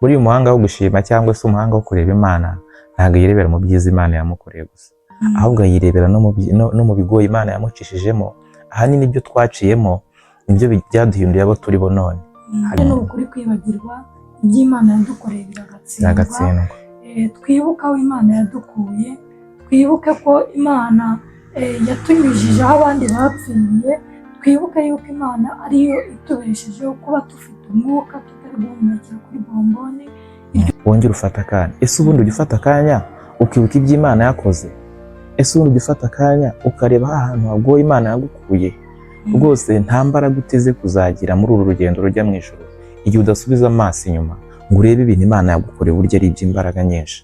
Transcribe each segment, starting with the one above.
buri umuhanga wo gushima cyangwa se umuhanga wo kureba Imana ntabwo yirebera mu byiza Imana yamukoreye gusa, ahubwo yirebera no mu bigoye Imana yamucishijemo. Ahanini ibyo twaciyemo nibyo byaduhinduye abo turi bo none. Ni ukuri kwibagirwa iby'Imana yadukoreye biragatsindwa. Twibuke aho Imana yadukuye, twibuke ko Imana yatunyujije aho abandi bapfiriye, twibuke yuko Imana ariyo itubeshejeho kuba dufite umwuka tutari guhumekera kuri bomboni. Wongera ufata akanya. Ese ubundi ujya ufata akanya ukibuka iby'Imana yakoze? Ese ubundi ujya ufata akanya ukareba ahantu hagoye Imana yagukuye? Rwose nta mbaraga uteze kuzagira muri uru rugendo rujya mu ijuru igihe udasubiza amaso inyuma ngo urebe ibintu Imana yagukoreye burya ari iby'imbaraga nyinshi.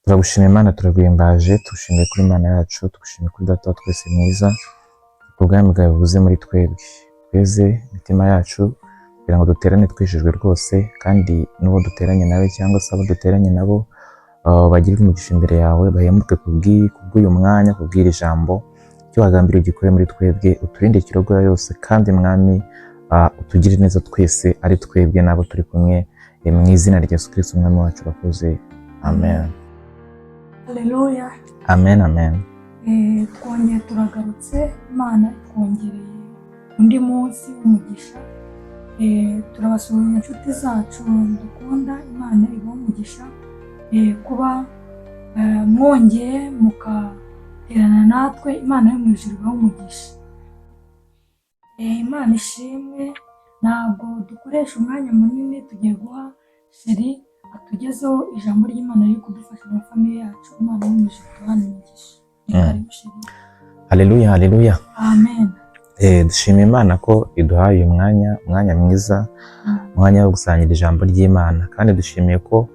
Turagushimiye Imana, turaguhimbaje, tugushimiye kuri Imana yacu, tugushimiye kuri Data wa twese mwiza. Ubwami bwawe buze muri twebwe, tweze imitima yacu kugira ngo duterane twishijwe rwose, kandi n'uwo duteranye nawe cyangwa se abo duteranye nabo bagire umugisha imbere yawe, bahemuke kubw'uyu mwanya, kubw'iri jambo icyo wagambiriye ugikore muri twebwe. Uturinde ikirogoya yose, kandi Mwami utugire neza twese, ari twebwe n'abo turi kumwe, mu izina rya Yesu Kristo umwami wacu urakoze. Amen. Haleluya. Amen, amen. Twongeye turagarutse, Imana twongereye undi munsi w'umugisha. Turabasuhuza inshuti zacu dukunda, Imana ibahe umugisha kuba mwongeye mukaterana natwe. Imana yo mu ijuru ibahe umugisha. Imana ishimwe. Ntabwo dukoresha umwanya munini, tugiye guha Sheri atugezeho ijambo ry'Imana riri kudufasha mu famille yacu. Imana yo mu ijuru ibahe umugisha. Haleluya, haleluya. Amen. Dushima Imana ko iduhaye umwanya mwiza, umwanya wo gusangira ijambo ry'Imana, kandi dushimiye ko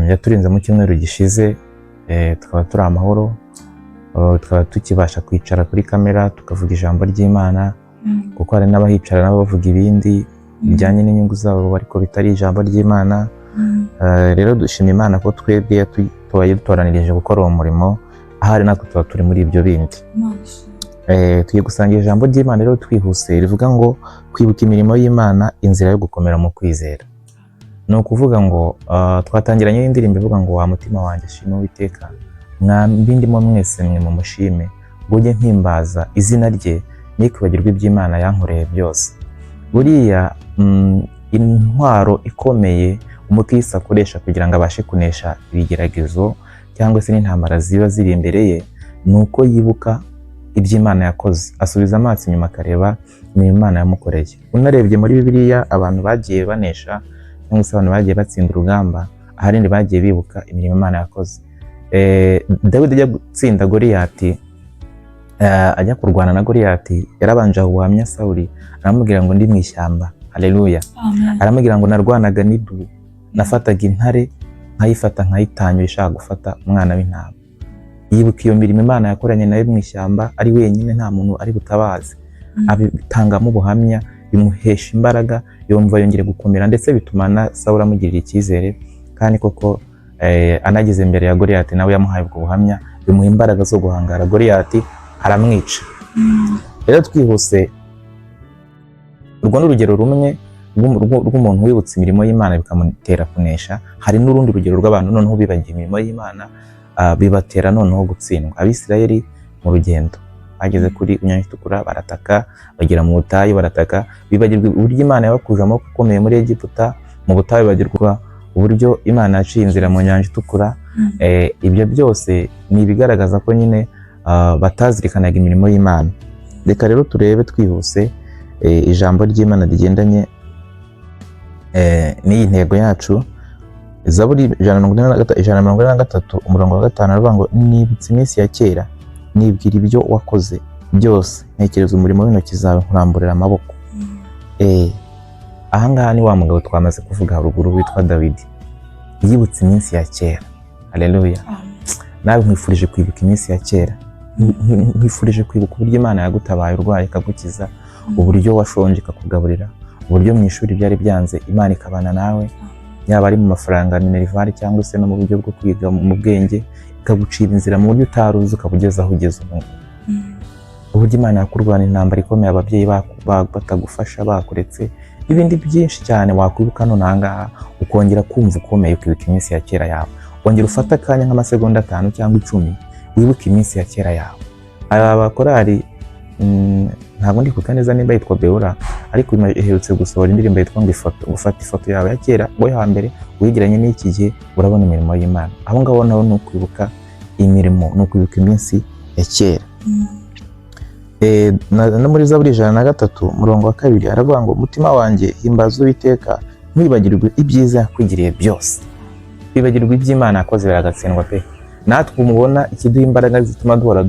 yaturinze mu cyumweru gishize, tukaba turi amahoro, tukaba tukibasha kwicara kuri kamera tukavuga ijambo ry'Imana, kuko hari n'abahicara nabo bavuga ibindi bijyanye n'inyungu zabo ariko bitari ijambo ry'Imana. Rero dushima Imana ko twebwe dutoranirije gukora uwo murimo, ahari natwe tuba turi muri ibyo bindi. Tugiye gusangira ijambo ry'Imana rero twihuse, rivuga ngo kwibuka imirimo y'Imana, inzira yo gukomera mu kwizera. Ni ukuvuga ngo twatangiranye n'indirimbo ivuga ngo wa mutima wanjye shima Uwiteka, mwambi ndimo mwese mwe mumushime, ngo ujye mpimbaza izina rye, ntikwibagirwe iby'Imana yankoreye byose. Buriya intwaro ikomeye umukristo akoresha kugira ngo abashe kunesha ibigeragezo cyangwa se n'intambara ziba ziri imbere ye, ni uko yibuka iby'Imana yakoze, asubiza amaso inyuma akareba imirimo Imana yamukoreye. Unarebye muri Bibiliya, abantu bagiye banesha cyangwa se abantu bagiye batsinda urugamba, ahanini bagiye bibuka imirimo Imana yakoze. Dawidi ajya gutsinda Goliyati, ajya kurwana na Goliyati yarabanje guhamya Sawuli, aramubwira ngo ndi mu ishyamba. Haleluya. Aramubwira ngo narwanaga n'idubu, nafataga intare nkayifata nkayitanyura ishaka gufata umwana w'intama. Yibuka iyo mirimo Imana yakoranye nawe mu ishyamba ari wenyine, nta muntu ari butabaze, abitangamo ubuhamya, bimuhesha imbaraga, yumva yongere gukomera, ndetse bituma na Sawuli amugirira icyizere, kandi koko anageze imbere ya Goliyati nawe yamuhaye ubwo buhamya, bimuha imbaraga zo guhangara Goliyati, aramwica. Rero twihuse, urwo n'urugero rumwe rw'umuntu wibutse imirimo y'Imana bikamutera kunesha. Hari n'urundi rugero rw'abantu noneho bibagiye imirimo y'Imana, bibatera noneho gutsindwa. Abisirayeli mu rugendo bageze kuri Inyanja Itukura, barataka, bagera mu butayu barataka, bibagirwa uburyo Imana yabakuje amaboko akomeye muri Egiputa, mu butayu bagirwa uburyo Imana yaciye inzira mu Nyanja Itukura. Ibyo byose ni ibigaragaza ko nyine batazirikanaga imirimo y'Imana. Reka rero turebe twihuse ijambo ry'Imana rigendanye n'iyi ntego yacu. Zaburi 143 umurongo wa 5 aravuga ngo nibutse iminsi ya kera, nibwira ibyo wakoze byose, ntekereza umurimo w'intoki zawe, nkuramburira amaboko. Ahangaha ni wa mugabo twamaze kuvuga haruguru witwa Dawidi, yibutse iminsi ya kera. Haleluya. Nawe nkwifurije kwibuka iminsi ya kera, nkwifurije kwibuka uburyo Imana yagutabaye urwaye ikagukiza, uburyo washonje ikakugaburira, uburyo mu ishuri byari byanze Imana ikabana nawe, yaba ari mu mafaranga minerivare cyangwa se no mu buryo bwo kwiga mu bwenge, ikagucira inzira mu buryo utaruzi ukabugeza aho ugeze ubu. Uburyo Imana yakurwana intambara ikomeye, ababyeyi batagufasha bakuretse, ibindi byinshi cyane wakwibuka none ahangaha, ukongera kumva ukomeye, ukibuka iminsi ya kera yawe, wongera ufata akanya nk'amasegonda 5 cyangwa 10 wibuka iminsi ya kera yawe. Aba bakorari ntabwo ndi kuka neza nimba yitwa Beura, ariko iherutse gusohora indirimbo yitwa ngo gufata ifoto yawe ya kera wowe hambere wigiranye n'iki gihe, urabona imirimo y'Imana. Aho ngaho naho ni ukwibuka imirimo, ni ukwibuka iminsi ya kera. No muri Zaburi 103 umurongo wa 2 aravuga ngo umutima wanjye himbaza Uwiteka, ntiwibagirwe ibyiza yakwigiriye byose. Kwibagirwa iby'Imana yakoze biragatsindwa pe. Natwe umubona ikiduha imbaraga zituma duhora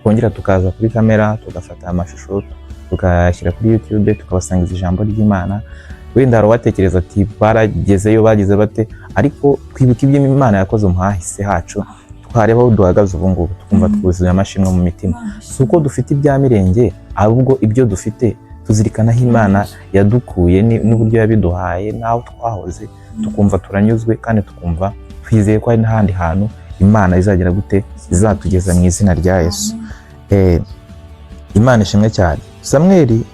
twongera tukaza kuri kamera, tugafata amashusho tukayashyira kuri YouTube, tukabasangiza ijambo ry'Imana. Wenda hari uwatekereza ati baragezeyo bagize bate, ariko twibuka iby'Imana yakoze mu hahise hacu, twareba aho duhagaze ubu ngubu, tukumva twuzuye amashimwe mu mitima. Si uko dufite ibya mirenge, ahubwo ibyo dufite tuzirikana aho Imana yadukuye n'uburyo yabiduhaye, n'aho twahoze, tukumva turanyuzwe, kandi tukumva twizeye ko hari n'ahandi hantu Imana izagera gute, izatugeza mu izina rya Yesu. Imana ishimwe cyane. Samweli,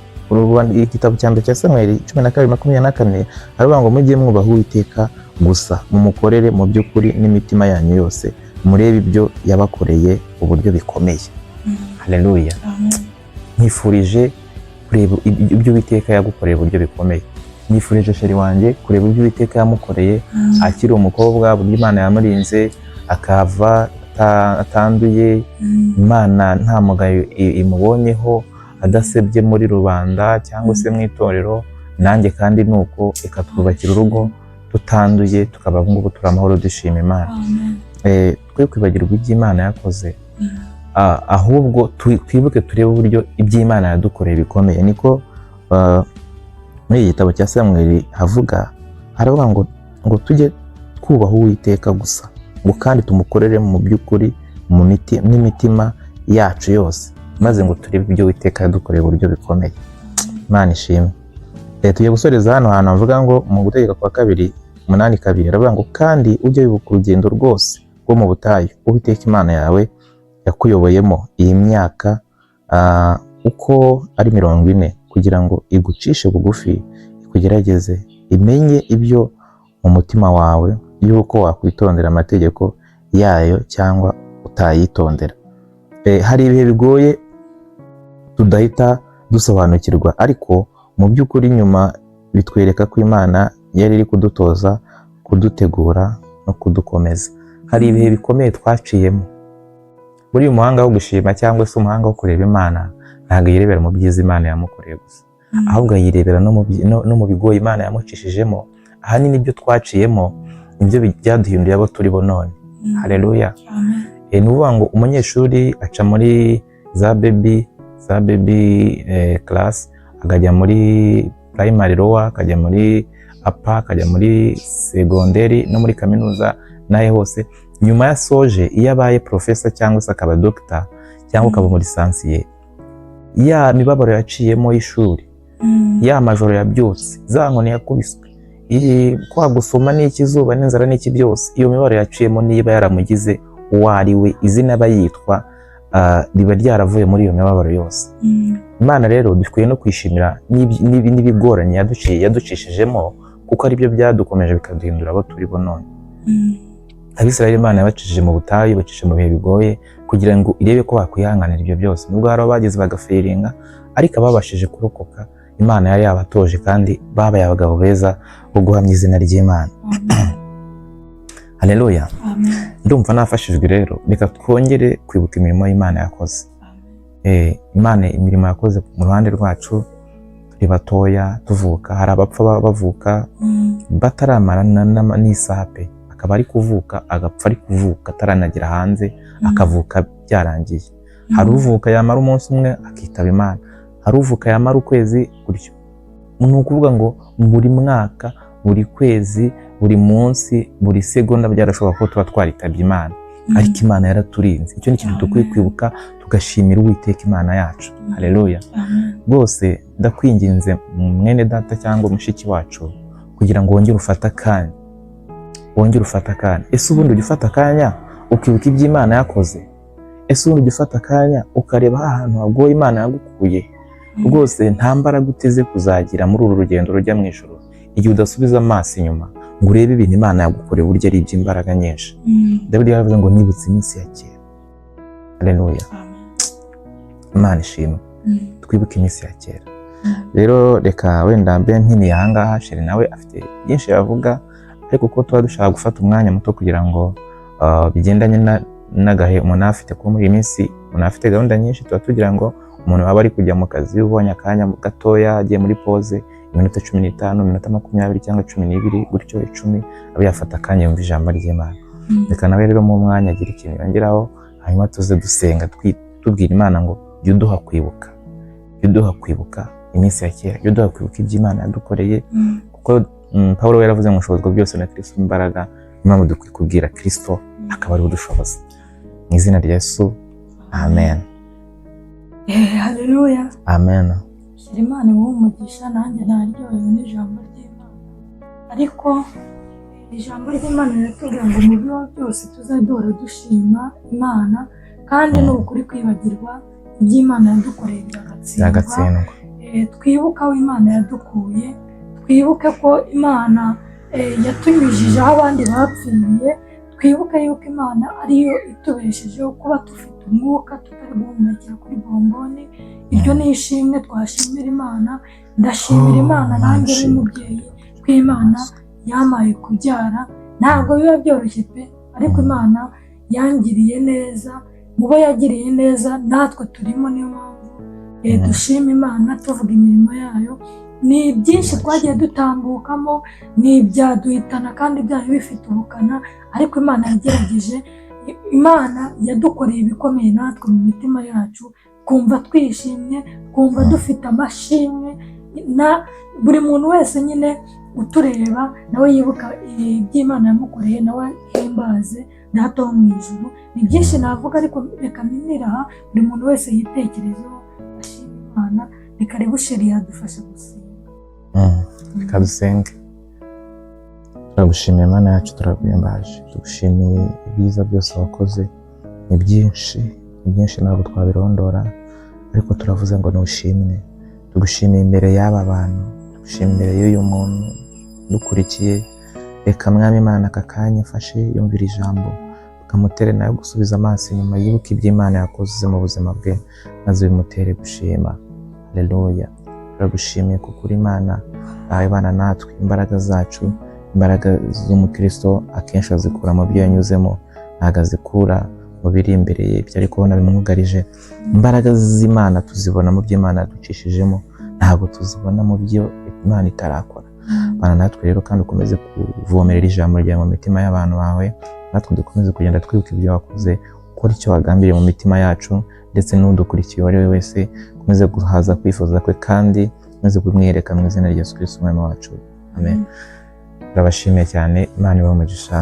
igitabo cya mbere cya Samweli 12:24 aravuga ngo mujye mwubaha Uwiteka gusa, mumukorere mu by'ukuri n'imitima yanyu yose, murebe ibyo yabakoreye uburyo bikomeye. Haleluya. Nifurije kureba ibyo Uwiteka yagukoreye uburyo bikomeye. Nifurije sheri wanjye kureba ibyo Uwiteka yamukoreye akiri umukobwa, buryo Imana yamurinze akava atanduye, Imana nta mugayo imubonyeho, adasebye muri rubanda cyangwa se mu itorero. Nanjye kandi nuko ikatwubakira urugo tutanduye, tukaba ngubu turi amahoro dushima Imana. Twe kwibagirwa iby'Imana yakoze, ahubwo twibuke turebe uburyo iby'Imana yadukoreye bikomeye. Niko muri igitabo cya Samweli havuga, haravuga ngo tujye twubaha Uwiteka gusa, ngo kandi tumukorere mu by'ukuri n'imitima yacu yose, maze ngo turebe ibyo Uwiteka yadukoreye uburyo bikomeye. Imana ishimwe. Tugiye gusoreza hano hantu havuga ngo mu Gutegeka kwa 2:8-2 aravuga ngo kandi ujye wibuka urugendo rwose rwo mu butayu Uwiteka Imana yawe yakuyoboyemo iyi myaka uko ari 40, kugira ngo igucishe bugufi, ikugerageze, imenye ibyo mu mutima wawe, yuko wakwitondera amategeko yayo cyangwa utayitondera. Hari ibihe bigoye tudahita dusobanukirwa, ariko mu by'ukuri nyuma bitwereka ko Imana yari iri kudutoza, kudutegura no kudukomeza. Hari ibihe bikomeye twaciyemo. Muri uyu muhanga wo gushima cyangwa se umuhanga wo kureba Imana, ntabwo yirebera mu byiza Imana yamukoreye gusa, ahubwo yirebera no mu bigoye Imana yamucishijemo. Ahanini ibyo twaciyemo nibyo byaduhinduye abo turi bo none. Haleluya. Ni ukuvuga ngo umunyeshuri aca muri za baby class, akajya muri primary lower, akajya muri upper, akajya muri segonderi no muri kaminuza naye hose. Nyuma ya soje iyo abaye professor cyangwa se akaba doctor cyangwa akaba muri lisansiye, ya mibabaro yaciyemo y'ishuri, ya majoro yabyutse, za nkoni yakubiswe, kwa gusoma n'ikizuba n'inzara n'iki byose, iyo mibabaro yaciyemo niba yaramugize uwo ari we, izina aba yitwa riba ryaravuye muri iyo mibabaro yose. Imana rero dukwiye no kwishimira n'ibigoranye yaducishijemo, kuko ari byo byadukomeje bikaduhindura abo turi bo none. Abisirayeli Imana yabacishije mu butayu, bacishije mu bihe bigoye kugira ngo irebe ko bakwihanganira ibyo byose. Nubwo hari abagize bagaferinga, ariko ababashije kurokoka Imana yari yabatoje kandi babaye abagabo beza bo guhamya izina ry'Imana. Haleluya. Ndumva nafashijwe rero, reka twongere kwibuka imirimo y'Imana yakoze. Imana imirimo yakoze mu ruhande rwacu, turi batoya tuvuka, hari abapfa bavuka bataramara n'isaha pe, akaba ari kuvuka agapfa ari kuvuka ataranagira hanze, akavuka byarangiye. Hari uvuka yamara umunsi umwe akitaba Imana, hari uvuka yamara ukwezi gutyo. Ni ukuvuga ngo buri mwaka, buri kwezi, buri munsi, buri segonda byarashobora ko tuba twaritabye Imana, ariko Imana yaraturinze. Icyo ni ikintu dukwiye kwibuka, tugashimira Uwiteka Imana yacu. Haleluya. Rwose ndakwinginze mwene data cyangwa mushiki wacu, kugira ngo wongere ufata akanya, ese ubundi ujya ufata akanya ukibuka ibyo Imana yakoze? Ese ubundi ujya ufata akanya ukareba ahantu hagoye Imana yagukuye? Rwose nta mbaraga uteze kuzagira muri uru rugendo rujya mu ijuru igihe udasubiza amaso inyuma ngo urebe ibintu Imana yagukoreye burya ari iby'imbaraga nyinshi. Dawidi yaravuze ngo nibutse iminsi ya kera. Haleluya. Imana ishimwe. Twibuke iminsi ya kera. Rero reka wenda mbe ntini yahangaha, Sheri nawe afite byinshi yavuga, ariko kuko tuba dushaka gufata umwanya muto kugira ngo bigendanye n'agahe umuntu afite ko muri iyi minsi, umuntu afite gahunda nyinshi, tuba tugira ngo umuntu waba ari kujya mu kazi, ubonye akanya gatoya agiye muri pause iminota 15, iminota 20 cyangwa 12 gutyo 10, abe yafata akanya yumva ijambo ry'Imana. Reka nawe rero mu mwanya agira ikintu yongeraho, hanyuma tuze dusenga tubwira Imana ngo jya uduha kwibuka iminsi ya kera, jya uduha kwibuka ibyo Imana yadukoreye, kuko Pawulo yaravuze ngo ushobozwa byose na Kristo imbaraga. Impamvu dukwiye kubwira Kristo akaba ari udushoboza. Mu izina rya Yesu, amen. Haleluya. Amen. Imana imuhe umugisha, nanjye naryohewe n'ijambo ry'Imana, ariko ijambo ry'Imana riratubwira ngo mu bibazo byose tuzadora dushima Imana, kandi ni ukuri kwibagirwa iby'Imana yadukoreye byagatsindwa. Twibuke aho Imana yadukuye, twibuke ko Imana yatunyujije aho abandi bapfiriye, twibuke yuko Imana ariyo itubeshejeho kuba dufite umwuka tutari guhumekera kuri bomboni. Iryo ni ishimwe twashimira Imana. Ndashimira Imana nanjye n'umubyeyi ko Imana yamaye kubyara. Ntabwo biba byoroshye pe, ariko Imana yangiriye neza, mu bo yagiriye neza natwe turimo. Niyo mpamvu dushima Imana tuvuga imirimo yayo. Ni byinshi twagiye dutambukamo, ni ibyaduhitana kandi byari bifite ubukana, ariko Imana yagerageje. Imana yadukoreye ibikomeye natwe mu mitima yacu, kumva twishimye, kumva dufite amashimwe. Na buri muntu wese nyine utureba nawe yibuka iby'Imana yamukoreye, nawe himbaze Data wo mu ijuru. Ni byinshi navuga, ariko reka minira aha, buri muntu wese yitekerezeho ashima Imana. Reka rero Sheri yadufasha gusenga. Reka dusenge. Turagushimiye Imana yacu, turaguhimbaje, tugushimiye ibyiza byose wakoze. Ni byinshi ntabwo twabirondora, ariko turavuze ngo nushimwe. Tugushimiye imbere y'aba bantu, tugushimiye imbere y'uyu muntu dukurikiye. Reka Mwami Imana aka kanya afashe yumvira ijambo, ukamutere nayo gusubiza amaso inyuma, yibuke ibyo Imana yakoze mu buzima bwe, maze bimutere gushima. Haleluya. Turagushimiye kuko uri Imana abana natwe. Imbaraga zacu, imbaraga z'umukristo akenshi azikura mu byo yanyuzemo, ntabwo azikura mu biri imbere ye byari kubona bimwugarije. Imbaraga z'Imana tuzibona mu byo Imana yaducishijemo, ntabwo tuzibona mu byo Imana itarakora. Bana natwe rero kandi ukomeze kuvomerera ijambo ryawe mu mitima y'abantu bawe, natwe dukomeze kugenda twibuka ibyo wakoze, uko ukora icyo wagambiriye mu mitima yacu, ndetse n'udukurikiye uwo ari we wese ukomeze guhaza kwifuza kwe kandi ukomeze kumwiyereka mu izina rya Yesu Kristo umwami wacu. Amen. Turabashimiye cyane, Imana ibahe umugisha.